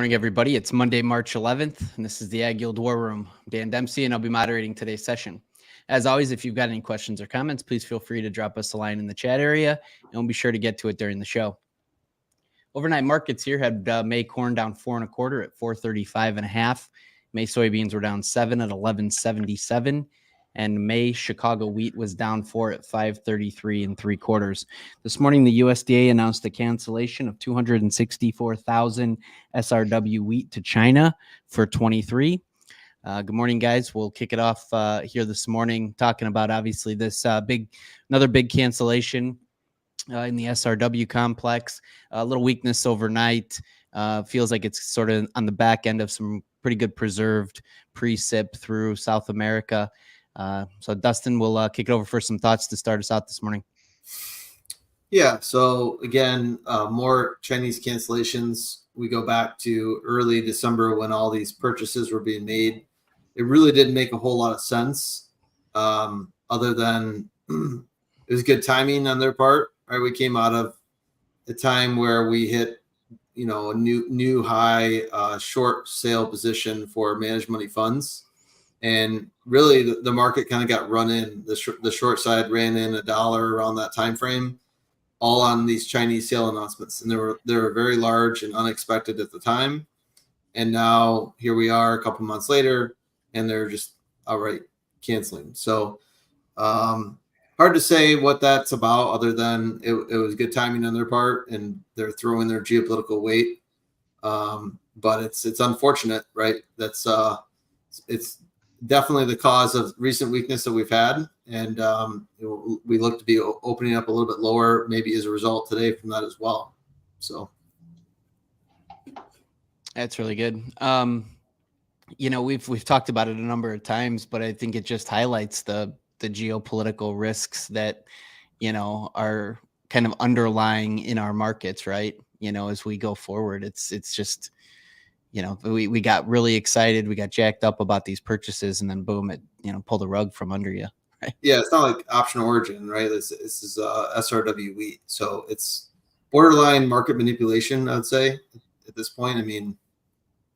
morning, everybody. It's Monday, March 11th, and this is the AgYield War Room. I'm Dan Dempsey, and I'll be moderating today's session. As always, if you've got any questions or comments, please feel free to drop us a line in the chat area, and we'll be sure to get to it during the show. Overnight markets here had May corn down 4 1/4 at 435.5. May soybeans were down 7 at 11.77. And May Chicago wheat was down 4 at 533 3/4. This morning, the USDA announced a cancellation of 264,000 SRW wheat to China for 23. Good morning, guys. We'll kick it off here this morning, talking about obviously this another big cancellation in the SRW complex. A little weakness overnight. Feels like it's sort of on the back end of some pretty good preserved precip through South America. So Dustin, we'll kick it over for some thoughts to start us out this morning. Yeah. So again, more Chinese cancellations. We go back to early December when all these purchases were being made. It really didn't make a whole lot of sense, other than it was good timing on their part. Right, we came out of a time where we hit, a new high short sale position for managed money funds. And really, the market kind of got run in. The short side ran in $1 around that time frame, all on these Chinese sale announcements, and they were very large and unexpected at the time. And now here we are, a couple months later, and they're just outright canceling. So hard to say what that's about, other than it was good timing on their part, and they're throwing their geopolitical weight. But it's unfortunate, right? That's it's definitely the cause of recent weakness that we've had, and we look to be opening up a little bit lower, maybe as a result today from that as well. So that's really good. We've talked about it a number of times, but I think it just highlights the geopolitical risks that are kind of underlying in our markets, right? As we go forward, it's just. We got really excited. We got jacked up about these purchases, and then boom, it pulled the rug from under you. Right? Yeah, it's not like option origin, right? This is SRW wheat, so it's borderline market manipulation, I'd say, at this point. I mean,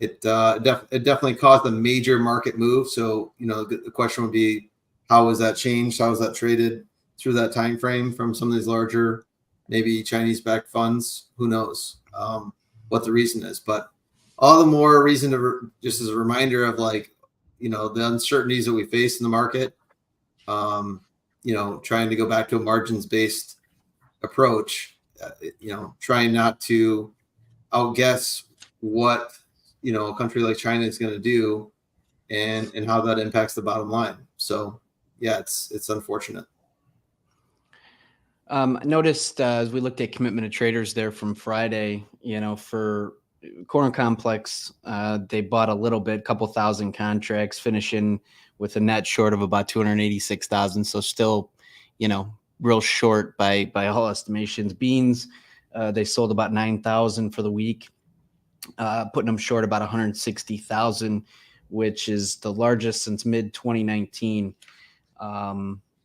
it definitely caused a major market move. So the question would be, how was that changed? How was that traded through that time frame from some of these larger, maybe Chinese-backed funds? Who knows what the reason is, but all the more reason to just as a reminder of the uncertainties that we face in the market, trying to go back to a margins-based approach, trying not to outguess what, a country like China is going to do and how that impacts the bottom line. So yeah, it's unfortunate. I noticed as we looked at commitment of traders there from Friday, for corn complex, they bought a little bit, couple thousand contracts, finishing with a net short of about 286,000. So still, real short by all estimations. Beans, they sold about 9,000 for the week, putting them short about 160,000, which is the largest since mid 2019.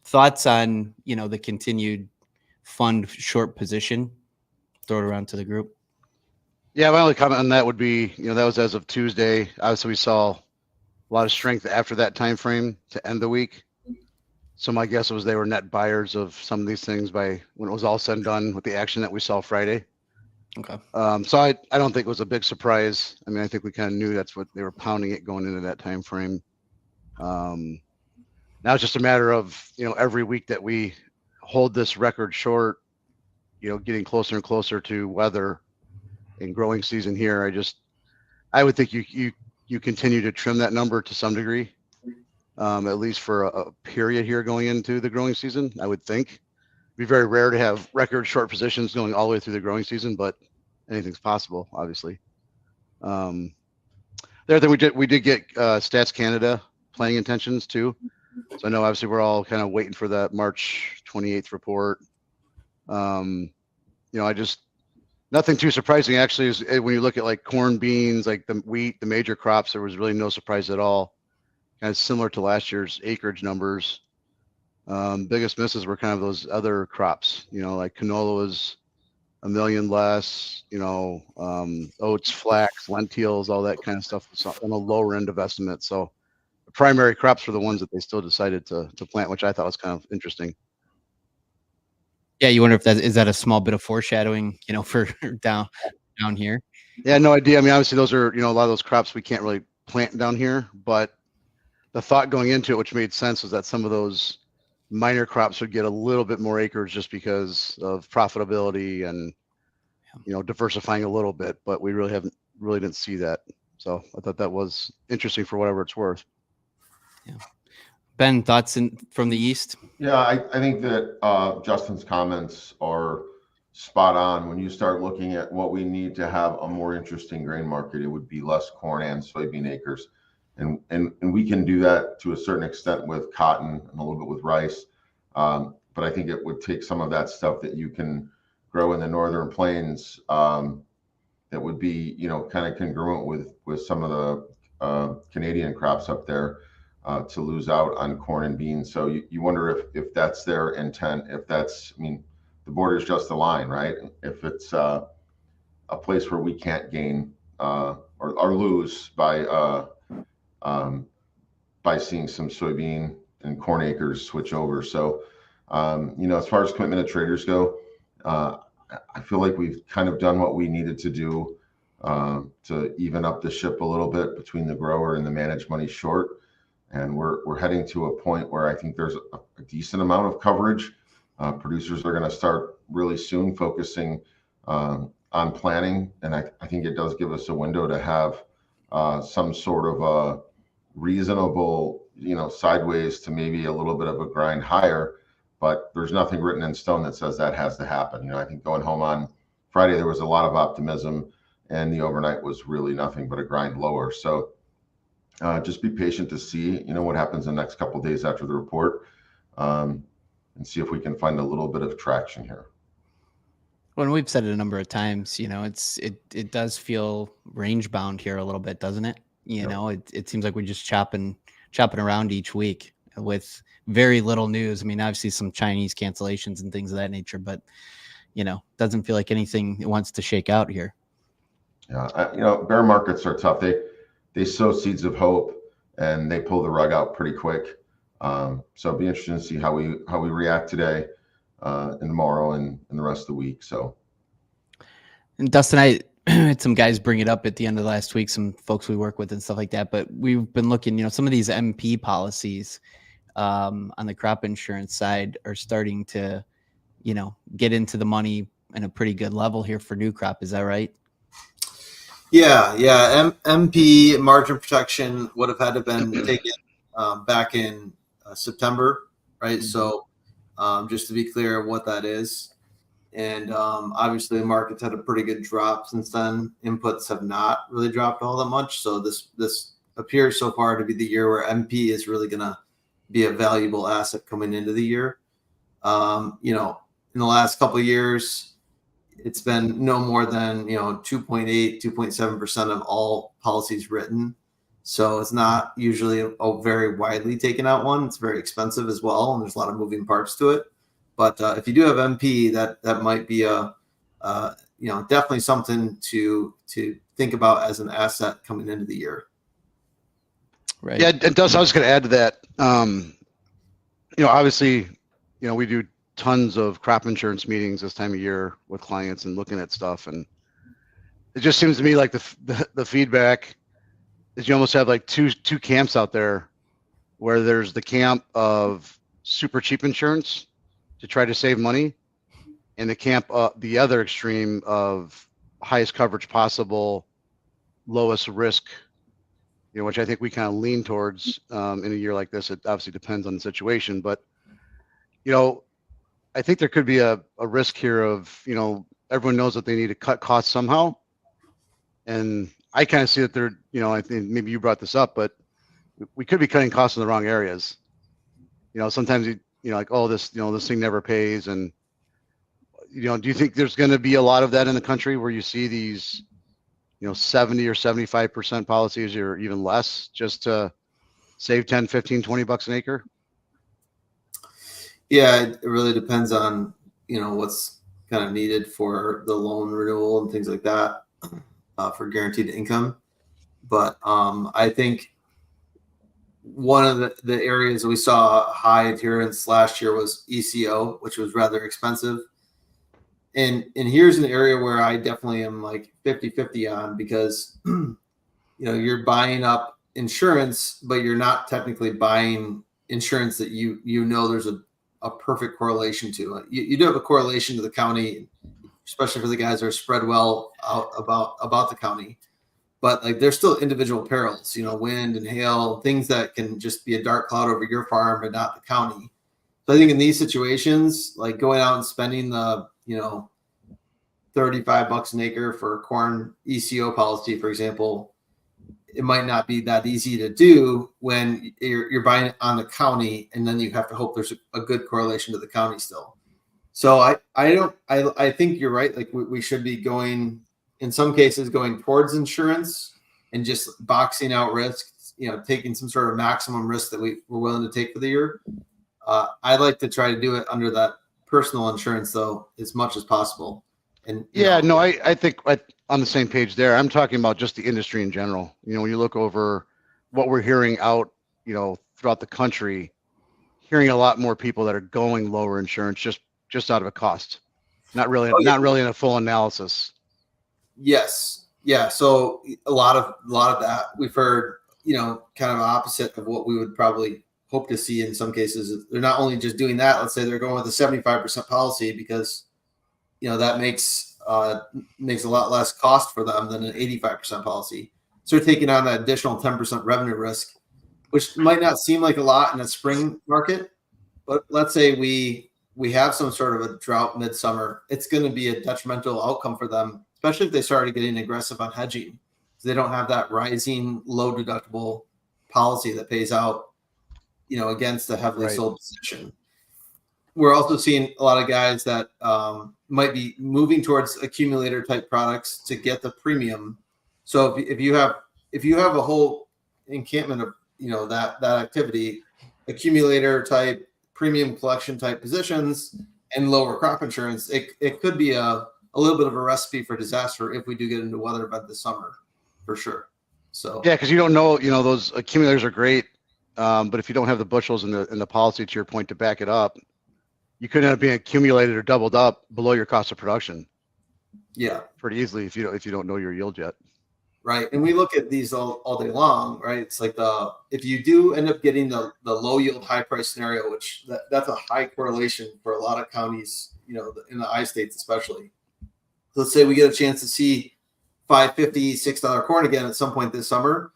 Thoughts on the continued fund short position? Throw it around to the group. Yeah, my only comment on that would be, that was as of Tuesday. Obviously, we saw a lot of strength after that time frame to end the week. So my guess was they were net buyers of some of these things by when it was all said and done with the action that we saw Friday. Okay. So I don't think it was a big surprise. I mean, I think we kind of knew that's what they were pounding it going into that time frame. Now it's just a matter of, every week that we hold this record short, getting closer and closer to weather in growing season here. I would think you continue to trim that number to some degree, at least for a period here going into the growing season. I would think it'd be very rare to have record short positions going all the way through the growing season, but anything's possible, obviously. The other thing we did get Stats Canada planning intentions too. So I know obviously we're all kind of waiting for that March 28th report. Nothing too surprising actually is when you look at like corn, beans, like the wheat, the major crops, there was really no surprise at all. Kind of similar to last year's acreage numbers. Biggest misses were kind of those other crops, like canola was $1 million less, oats, flax, lentils, all that kind of stuff was on the lower end of estimates. So the primary crops were the ones that they still decided to plant, which I thought was kind of interesting. Yeah, you wonder if is that a small bit of foreshadowing, for down here? Yeah, no idea. I mean, obviously those are, a lot of those crops we can't really plant down here, but the thought going into it, which made sense, was that some of those minor crops would get a little bit more acres just because of profitability and, diversifying a little bit, but we really didn't see that. So I thought that was interesting for whatever it's worth. Yeah. Ben, thoughts from the East? Yeah, I think that Justin's comments are spot on. When you start looking at what we need to have a more interesting grain market, it would be less corn and soybean acres. And we can do that to a certain extent with cotton and a little bit with rice. But I think it would take some of that stuff that you can grow in the northern plains that would be, kind of congruent with some of the Canadian crops up there to lose out on corn and beans. So you wonder if that's their intent, the border is just a line, right? If it's a place where we can't gain or lose by seeing some soybean and corn acres switch over. So, as far as commitment of traders go, I feel like we've kind of done what we needed to do to even up the ship a little bit between the grower and the managed money short. And we're heading to a point where I think there's a decent amount of coverage. Producers are going to start really soon focusing on planning. And I think it does give us a window to have some sort of a reasonable, sideways to maybe a little bit of a grind higher, but there's nothing written in stone that says that has to happen. I think going home on Friday, there was a lot of optimism and the overnight was really nothing but a grind lower. So just be patient to see, what happens in the next couple of days after the report and see if we can find a little bit of traction here. Well, we've said it a number of times, it does feel range bound here a little bit, doesn't it? It seems like we're just chopping around each week with very little news. I mean, obviously some Chinese cancellations and things of that nature, but doesn't feel like anything wants to shake out here. Yeah, bear markets are tough. They sow seeds of hope and they pull the rug out pretty quick. So it'll be interesting to see how we react today and tomorrow and the rest of the week. So, and Dustin, I had some guys bring it up at the end of last week, some folks we work with and stuff like that. But we've been looking, some of these MP policies on the crop insurance side are starting to, get into the money in a pretty good level here for new crop. Is that right? Yeah. MP margin protection would have had to been taken back in September, right? Mm-hmm. So just to be clear what that is. And obviously the market's had a pretty good drop since then. Inputs have not really dropped all that much. So this appears so far to be the year where MP is really going to be a valuable asset coming into the year. In the last couple of years, it's been no more than 2.8, 2.7% of all policies written. So it's not usually a very widely taken out one. It's very expensive as well, and there's a lot of moving parts to it. But if you do have MP, that might be definitely something to think about as an asset coming into the year. Right. Yeah, and Dustin, I was going to add to that. Obviously, we do tons of crop insurance meetings this time of year with clients and looking at stuff, and it just seems to me like the feedback is you almost have like two camps out there, where there's the camp of super cheap insurance to try to save money, and the camp the other extreme of highest coverage possible, lowest risk, which I think we kind of lean towards in a year like this. It obviously depends on the situation, but I think there could be a risk here of, everyone knows that they need to cut costs somehow. And I kind of see that they're, I think maybe you brought this up, but we could be cutting costs in the wrong areas. Sometimes like, oh, this thing never pays. And, do you think there's going to be a lot of that in the country where you see these, 70 or 75% policies or even less just to save 10, 15, $20 an acre? Yeah, it really depends on, what's kind of needed for the loan renewal and things like that for guaranteed income. But I think one of the areas we saw high adherence last year was ECO, which was rather expensive. And here's an area where I definitely am like 50-50 on, because you're buying up insurance, but you're not technically buying insurance that there's a perfect correlation to. You do have a correlation to the county, especially for the guys that are spread well out about the county. But like there's still individual perils, wind and hail, things that can just be a dark cloud over your farm but not the county. So I think in these situations, like going out and spending the $35 an acre for a corn ECO policy, for example, it might not be that easy to do when you're buying it on the county, and then you have to hope there's a good correlation to the county still. So I think you're right. Like we should be going, in some cases, going towards insurance and just boxing out risks, taking some sort of maximum risk that we're willing to take for the year. I'd like to try to do it under that personal insurance though, as much as possible. And I think on the same page there. I'm talking about just the industry in general. When you look over what we're hearing out, throughout the country, hearing a lot more people that are going lower insurance just out of a cost, not really in a full analysis. Yes. Yeah. So a lot of that we've heard, kind of opposite of what we would probably hope to see in some cases. They're not only just doing that. Let's say they're going with a 75% policy because, that makes a lot less cost for them than an 85% policy. So they're taking on that additional 10% revenue risk, which might not seem like a lot in a spring market, but let's say we have some sort of a drought midsummer. It's going to be a detrimental outcome for them, especially if they started getting aggressive on hedging. So they don't have that rising low deductible policy that pays out, against a heavily sold position. We're also seeing a lot of guys that might be moving towards accumulator type products to get the premium. So if you have a whole encampment of that activity, accumulator type, premium collection type positions, and lower crop insurance, it could be a little bit of a recipe for disaster if we do get into weather event this summer, for sure. So yeah, because you don't know, those accumulators are great, but if you don't have the bushels and the policy, to your point, to back it up, you could end up being accumulated or doubled up below your cost of production. Yeah, pretty easily if you don't know your yield yet. Right, and we look at these all day long, right? It's like if you do end up getting the low yield, high price scenario, which that's a high correlation for a lot of counties, in the I states especially. Let's say we get a chance to see $5.50, $6 corn again at some point this summer.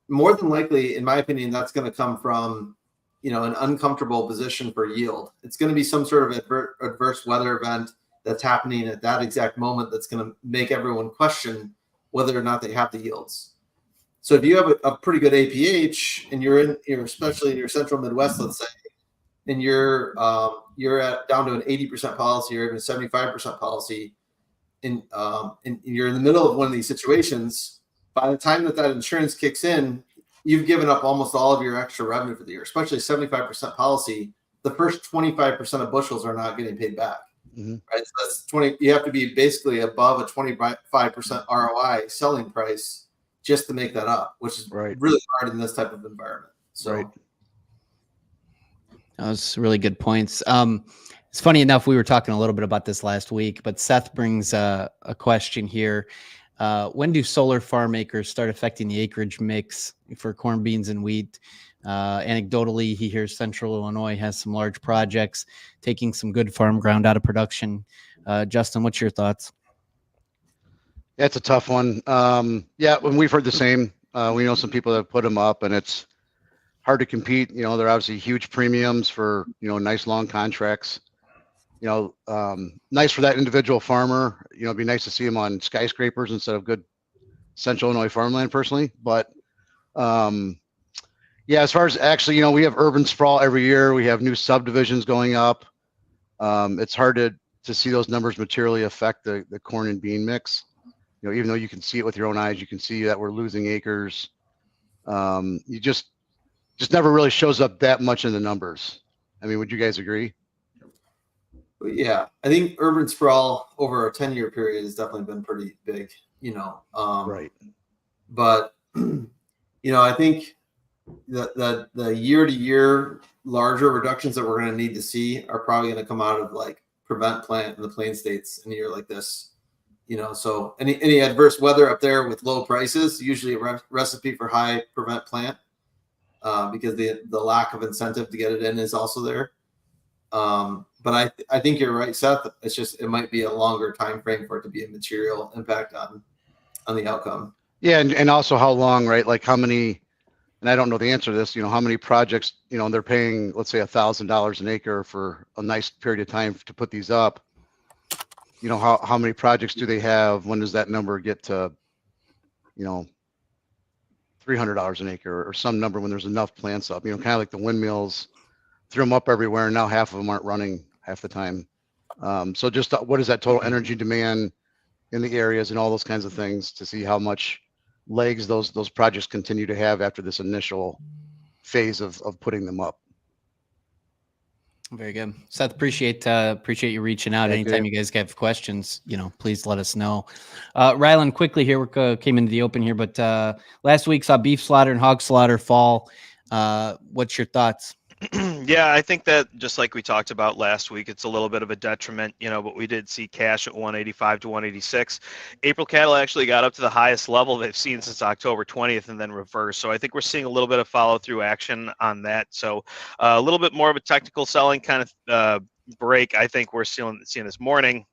More than likely, in my opinion, that's going to come from an uncomfortable position for yield. It's going to be some sort of adverse weather event that's happening at that exact moment that's going to make everyone question whether or not they have the yields. So if you have a pretty good APH and you're especially in your central Midwest, let's say, and you're at down to an 80% policy or even 75% policy, and you're in the middle of one of these situations, by the time that insurance kicks in, you've given up almost all of your extra revenue for the year, especially 75% policy. The first 25% of bushels are not getting paid back. Mm-hmm. Right. So that's 20. You have to be basically above a 25% ROI selling price just to make that up, which is really hard in this type of environment. So those really good points. It's funny enough, we were talking a little bit about this last week, but Seth brings a question here. When do solar farm acres start affecting the acreage mix for corn, beans, and wheat? Anecdotally, he hears Central Illinois has some large projects taking some good farm ground out of production. Justin, what's your thoughts? Yeah, it's a tough one. When we've heard the same, we know some people that have put them up, and it's hard to compete. They're obviously huge premiums for nice long contracts. Nice for that individual farmer. It'd be nice to see them on skyscrapers instead of good Central Illinois farmland personally. But as far as actually, we have urban sprawl every year. We have new subdivisions going up. It's hard to see those numbers materially affect the corn and bean mix. Even though you can see it with your own eyes, you can see that we're losing acres. You just never really shows up that much in the numbers. I mean, would you guys agree? Yeah, I think urban sprawl over a 10-year period has definitely been pretty big, Right. But I think the year-to-year larger reductions that we're going to need to see are probably going to come out of like prevent plant in the Plain States in a year like this. So any adverse weather up there with low prices, usually a recipe for high prevent plant, because the lack of incentive to get it in is also there. But I think you're right, Seth. It's just it might be a longer time frame for it to be a material impact on the outcome. Yeah, and also how long, right? Like how many, and I don't know the answer to this, how many projects, they're paying, let's say $1,000 an acre for a nice period of time to put these up. How many projects do they have? When does that number get to, $300 an acre or some number when there's enough plants up, kind of like the windmills, threw them up everywhere. And now half of them aren't running half the time. So just what is that total energy demand in the areas and all those kinds of things to see how much legs those projects continue to have after this initial phase of putting them up. Very good. Seth, appreciate you reaching out. Yeah, Anytime you guys have questions, please let us know. Rylan, quickly here, we came into the open here, but last week saw beef slaughter and hog slaughter fall. What's your thoughts? Yeah, I think that just like we talked about last week, it's a little bit of a detriment, but we did see cash at 185 to 186. April cattle actually got up to the highest level they've seen since October 20th and then reversed. So I think we're seeing a little bit of follow through action on that. So a little bit more of a technical selling kind of break, I think we're seeing this morning.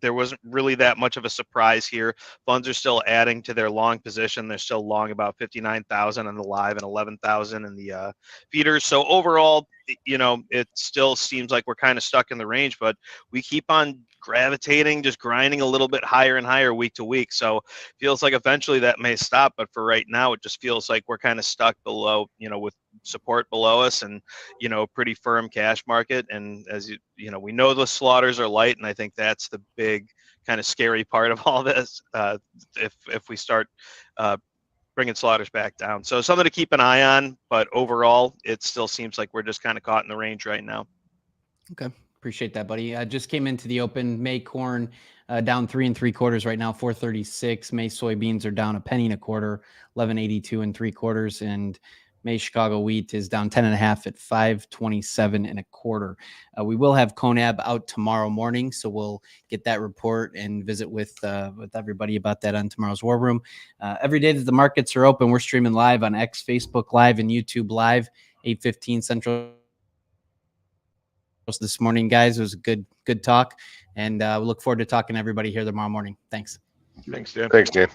There wasn't really that much of a surprise here. Funds are still adding to their long position. They're still long about 59,000 on the live and 11,000 in the feeders. So overall, it still seems like we're kind of stuck in the range, but we keep on gravitating, just grinding a little bit higher and higher week to week. So feels like eventually that may stop, but for right now, it just feels like we're kind of stuck below, with support below us and, pretty firm cash market. And as we know the slaughters are light, and I think that's the big kind of scary part of all this. If we start bringing slaughters back down, so something to keep an eye on. But overall, it still seems like we're just kind of caught in the range right now. Okay, appreciate that, buddy. Just came into the open. May corn down 3 3/4 right now, 436. May soybeans are down a penny and a quarter, 11.82 3/4, and May Chicago wheat is down 10.5 at 527 1/4. We will have Conab out tomorrow morning, so we'll get that report and visit with everybody about that on tomorrow's War Room. Every day that the markets are open, we're streaming live on X, Facebook Live, and YouTube Live, 8:15 Central. This morning, guys, it was a good talk, and we look forward to talking to everybody here tomorrow morning. Thanks. Thanks, Dan. Thanks, Dan.